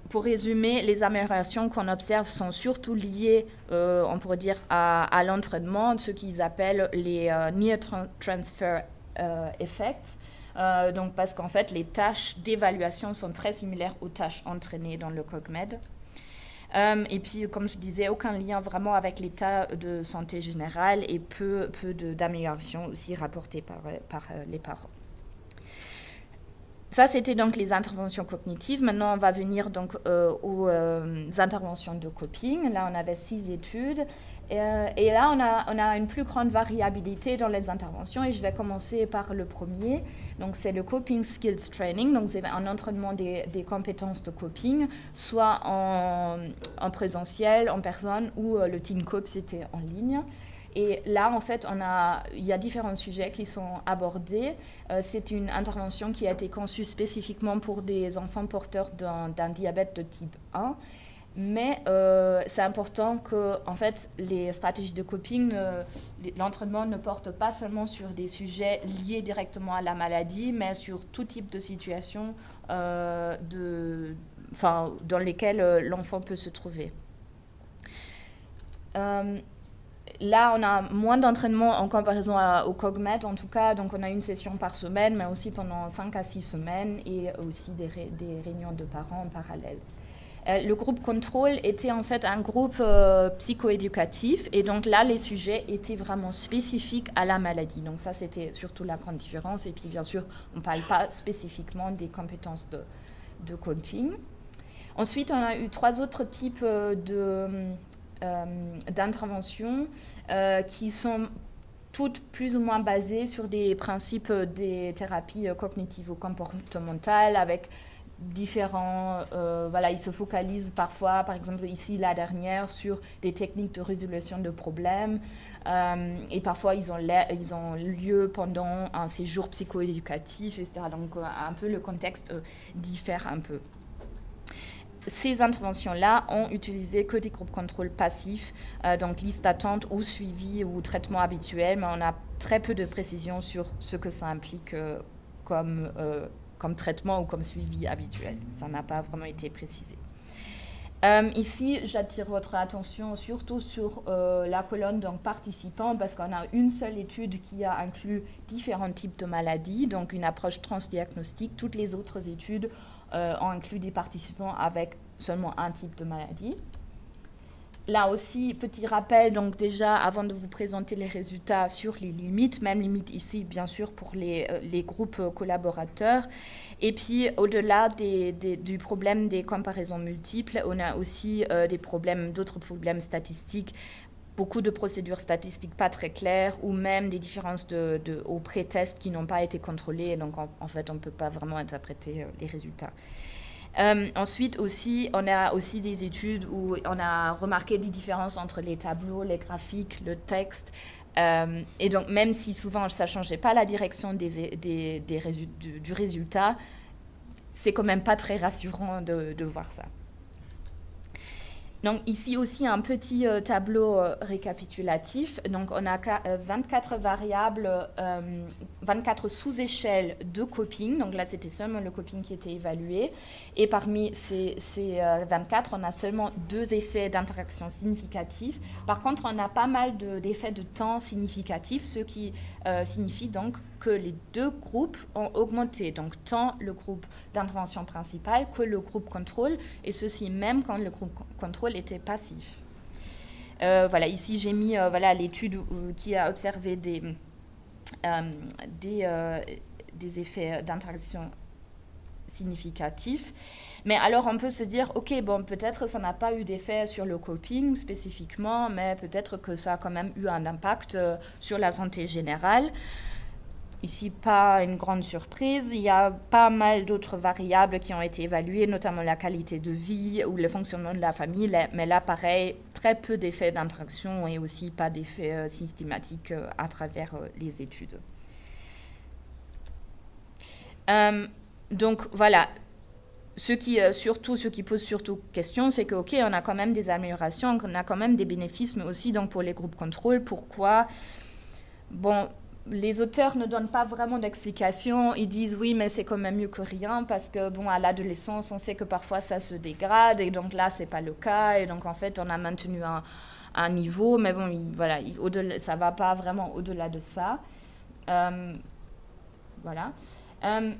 pour résumer, les améliorations qu'on observe sont surtout liées, on pourrait dire, à l'entraînement, ce qu'ils appellent les Near Transfer Effects. Donc parce qu'en fait, les tâches d'évaluation sont très similaires aux tâches entraînées dans le CogMed. Et puis, comme je disais, aucun lien vraiment avec l'état de santé générale et peu d'améliorations aussi rapportées par les parents. Ça, c'était donc les interventions cognitives. Maintenant, on va venir donc aux interventions de coping. Là, on avait 6 études. Et là, on a une plus grande variabilité dans les interventions. Et je vais commencer par le premier. Donc, c'est le Coping Skills Training. Donc, c'est un entraînement des compétences de coping, soit en présentiel, en personne, ou le TeenCope, c'était en ligne. Et là, en fait, il y a différents sujets qui sont abordés. C'est une intervention qui a été conçue spécifiquement pour des enfants porteurs d'un diabète de type 1. Mais c'est important que, en fait, les stratégies de coping, l'entraînement ne porte pas seulement sur des sujets liés directement à la maladie, mais sur tout type de situation dans lesquelles l'enfant peut se trouver. Là, on a moins d'entraînement en comparaison au CogMed, en tout cas. Donc, on a une session par semaine, mais aussi pendant 5 à 6 semaines, et aussi des réunions de parents en parallèle. Le groupe contrôle était en fait un groupe psychoéducatif, et donc là, les sujets étaient vraiment spécifiques à la maladie. Donc ça, c'était surtout la grande différence. Et puis, bien sûr, on ne parle pas spécifiquement des compétences de coping. Ensuite, on a eu 3 autres types d'interventions qui sont toutes plus ou moins basées sur des principes des thérapies cognitivo-comportementales avec différents... ils se focalisent parfois, par exemple ici la dernière, sur des techniques de résolution de problèmes et parfois ils ont lieu pendant un séjour psychoéducatif, etc. Donc un peu le contexte diffère un peu. ces interventions-là ont utilisé que des groupes contrôle passifs, donc liste d'attente ou suivi ou traitement habituel, mais on a très peu de précision sur ce que ça implique comme traitement ou comme suivi habituel. Ça n'a pas vraiment été précisé. Ici, j'attire votre attention surtout sur la colonne donc participants, parce qu'on a une seule étude qui a inclus différents types de maladies, donc une approche transdiagnostique. Toutes les autres études ont inclus des participants avec seulement un type de maladie. Là aussi, petit rappel, donc déjà, avant de vous présenter les résultats sur les limites, même limites ici, bien sûr, pour les groupes collaborateurs. Et puis, au-delà du problème des comparaisons multiples, on a aussi d'autres problèmes statistiques, beaucoup de procédures statistiques pas très claires, ou même des différences au pré-test qui n'ont pas été contrôlées. Et donc, en fait, on ne peut pas vraiment interpréter les résultats. Ensuite aussi, on a aussi des études où on a remarqué des différences entre les tableaux, les graphiques, le texte. Et donc, même si souvent ça ne changeait pas la direction du résultat, c'est quand même pas très rassurant de voir ça. Donc ici aussi un petit tableau récapitulatif. Donc on a 24 variables, 24 sous-échelles de coping. Donc là c'était seulement le coping qui était évalué. Et parmi ces 24, on a seulement 2 effets d'interaction significatifs. Par contre, on a pas mal d'effets de temps significatifs, ce qui signifie donc que les 2 groupes ont augmenté, donc tant le groupe d'intervention principale que le groupe contrôle, et ceci même quand le groupe contrôle était passif. Voilà, ici j'ai mis l'étude qui a observé des effets d'interaction significatifs. Mais alors on peut se dire, ok, bon, peut-être ça n'a pas eu d'effet sur le coping spécifiquement, mais peut-être que ça a quand même eu un impact sur la santé générale. Ici, pas une grande surprise. Il y a pas mal d'autres variables qui ont été évaluées, notamment la qualité de vie ou le fonctionnement de la famille. Mais là, pareil, très peu d'effets d'interaction et aussi pas d'effets systématiques à travers les études. Donc, voilà. Ce qui pose surtout question, c'est que, OK, on a quand même des améliorations, on a quand même des bénéfices, mais aussi donc, pour les groupes contrôle. Pourquoi? Bon... Les auteurs ne donnent pas vraiment d'explication. Ils disent oui, mais c'est quand même mieux que rien parce que bon, à l'adolescence, on sait que parfois ça se dégrade et donc là, c'est pas le cas. Et donc en fait, on a maintenu un niveau, mais bon, ça va pas vraiment au-delà de ça. Voilà.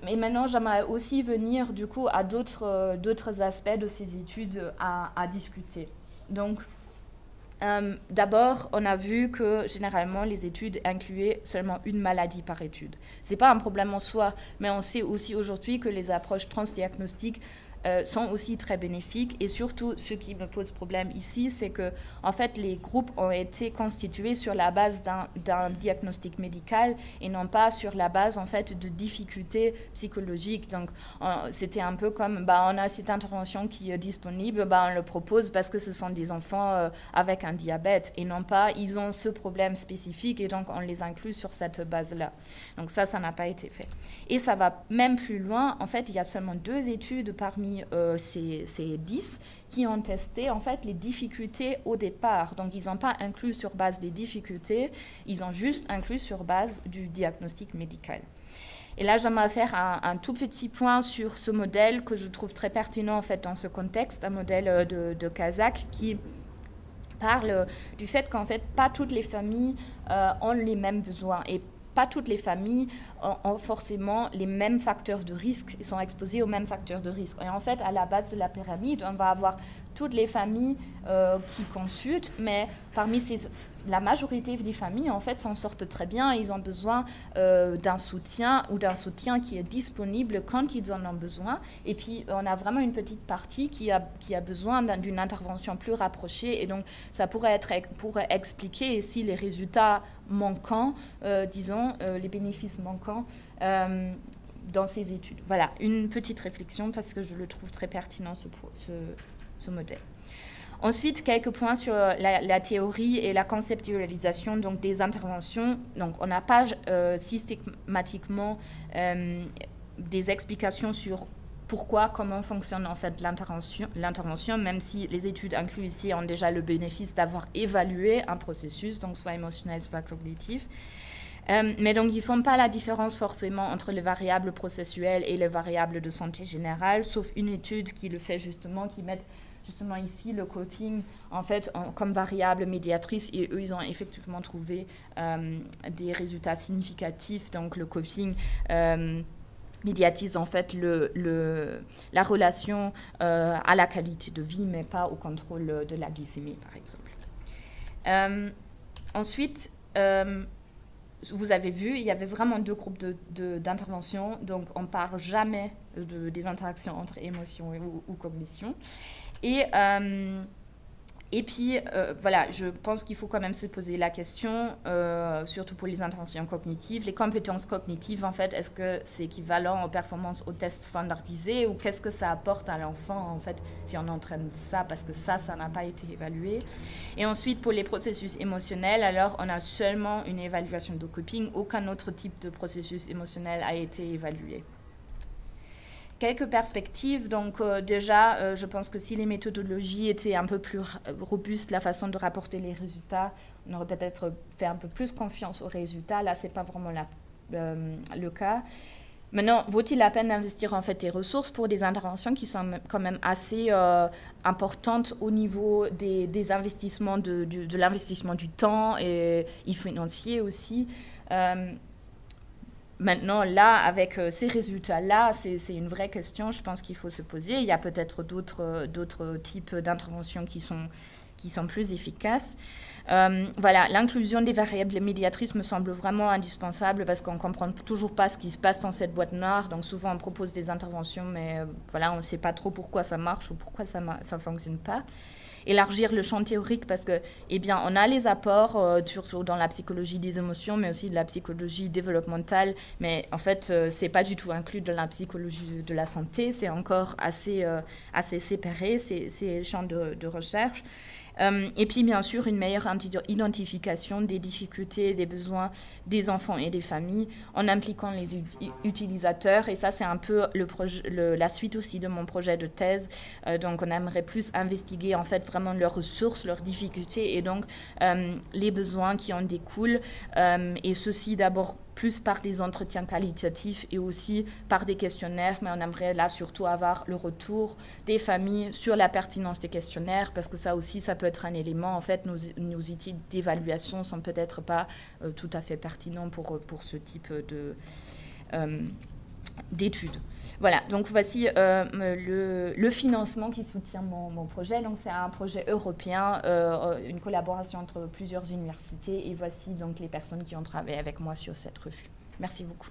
Et maintenant, j'aimerais aussi venir du coup à d'autres aspects de ces études à discuter. Donc, d'abord, on a vu que généralement les études incluaient seulement une maladie par étude. Ce n'est pas un problème en soi, mais on sait aussi aujourd'hui que les approches transdiagnostiques sont aussi très bénéfiques. Et surtout, ce qui me pose problème ici, c'est que en fait, les groupes ont été constitués sur la base d'un diagnostic médical et non pas sur la base en fait de difficultés psychologiques. Donc, c'était un peu comme, on a cette intervention qui est disponible, on le propose parce que ce sont des enfants avec un diabète et non pas, ils ont ce problème spécifique et donc on les inclut sur cette base-là. Donc ça n'a pas été fait. Et ça va même plus loin. En fait, il y a seulement 2 études parmi ces 10 qui ont testé en fait les difficultés au départ. Donc ils n'ont pas inclus sur base des difficultés, ils ont juste inclus sur base du diagnostic médical. Et là, j'aimerais faire un tout petit point sur ce modèle que je trouve très pertinent en fait dans ce contexte, un modèle de Kazak qui parle du fait qu'en fait pas toutes les familles ont les mêmes besoins et pas toutes les familles ont forcément les mêmes facteurs de risque, ils sont exposés aux mêmes facteurs de risque. Et en fait, à la base de la pyramide, on va avoir toutes les familles qui consultent, mais parmi la majorité des familles, en fait, s'en sortent très bien. Ils ont besoin d'un soutien ou d'un soutien qui est disponible quand ils en ont besoin. Et puis, on a vraiment une petite partie qui a besoin d'une intervention plus rapprochée. Et donc, ça pourrait expliquer ici les résultats manquants, les bénéfices manquants dans ces études. Voilà, une petite réflexion parce que je le trouve très pertinent, ce modèle. Ensuite, quelques points sur la théorie et la conceptualisation donc, des interventions. Donc, on n'a pas systématiquement des explications sur pourquoi, comment fonctionne en fait l'intervention, même si les études incluses ici ont déjà le bénéfice d'avoir évalué un processus, donc soit émotionnel, soit cognitif. Mais donc, ils ne font pas la différence forcément entre les variables processuelles et les variables de santé générale, sauf une étude qui le fait justement, qui met justement ici le coping en fait comme variable médiatrice, et eux, ils ont effectivement trouvé des résultats significatifs. Donc, le coping médiatise en fait la relation à la qualité de vie, mais pas au contrôle de la glycémie, par exemple. Ensuite, vous avez vu, il y avait vraiment 2 groupes d'intervention, donc on ne parle jamais des interactions entre émotion ou cognition. Et puis, voilà, je pense qu'il faut quand même se poser la question, surtout pour les interventions cognitives. Les compétences cognitives, en fait, est-ce que c'est équivalent aux performances aux tests standardisés, ou qu'est-ce que ça apporte à l'enfant, en fait, si on entraîne ça, parce que ça n'a pas été évalué. Et ensuite, pour les processus émotionnels, alors, on a seulement une évaluation de coping. Aucun autre type de processus émotionnel a été évalué. Quelques perspectives. Donc déjà, je pense que si les méthodologies étaient un peu plus robustes, la façon de rapporter les résultats, on aurait peut-être fait un peu plus confiance aux résultats. Là, ce n'est pas vraiment le cas. Maintenant, vaut-il la peine d'investir en fait des ressources pour des interventions qui sont quand même assez importantes au niveau des investissements, de l'investissement du temps et financier aussi. Maintenant, là, avec ces résultats-là, c'est une vraie question, je pense qu'il faut se poser. Il y a peut-être d'autres types d'interventions qui sont plus efficaces. Voilà, l'inclusion des variables médiatrices me semble vraiment indispensable parce qu'on ne comprend toujours pas ce qui se passe dans cette boîte noire. Donc souvent, on propose des interventions, mais voilà, on ne sait pas trop pourquoi ça marche ou pourquoi ça ne fonctionne pas. Élargir le champ théorique parce que, eh bien, on a les apports, surtout dans la psychologie des émotions, mais aussi de la psychologie développementale, mais en fait, c'est pas du tout inclus dans la psychologie de la santé, c'est encore assez séparé, ces champs de recherche. Et puis, bien sûr, une meilleure identification des difficultés et des besoins des enfants et des familles en impliquant les utilisateurs. Et ça, c'est un peu la suite aussi de mon projet de thèse. Donc, on aimerait plus investiguer, en fait, vraiment leurs ressources, leurs difficultés et donc les besoins qui en découlent. Et ceci, d'abord, plus par des entretiens qualitatifs et aussi par des questionnaires, mais on aimerait là surtout avoir le retour des familles sur la pertinence des questionnaires, parce que ça aussi, ça peut être un élément. En fait, nos outils d'évaluation ne sont peut-être pas tout à fait pertinents pour ce type d'études. Voilà, donc voici le financement qui soutient mon projet. Donc c'est un projet européen, une collaboration entre plusieurs universités, et voici donc les personnes qui ont travaillé avec moi sur cette revue. Merci beaucoup.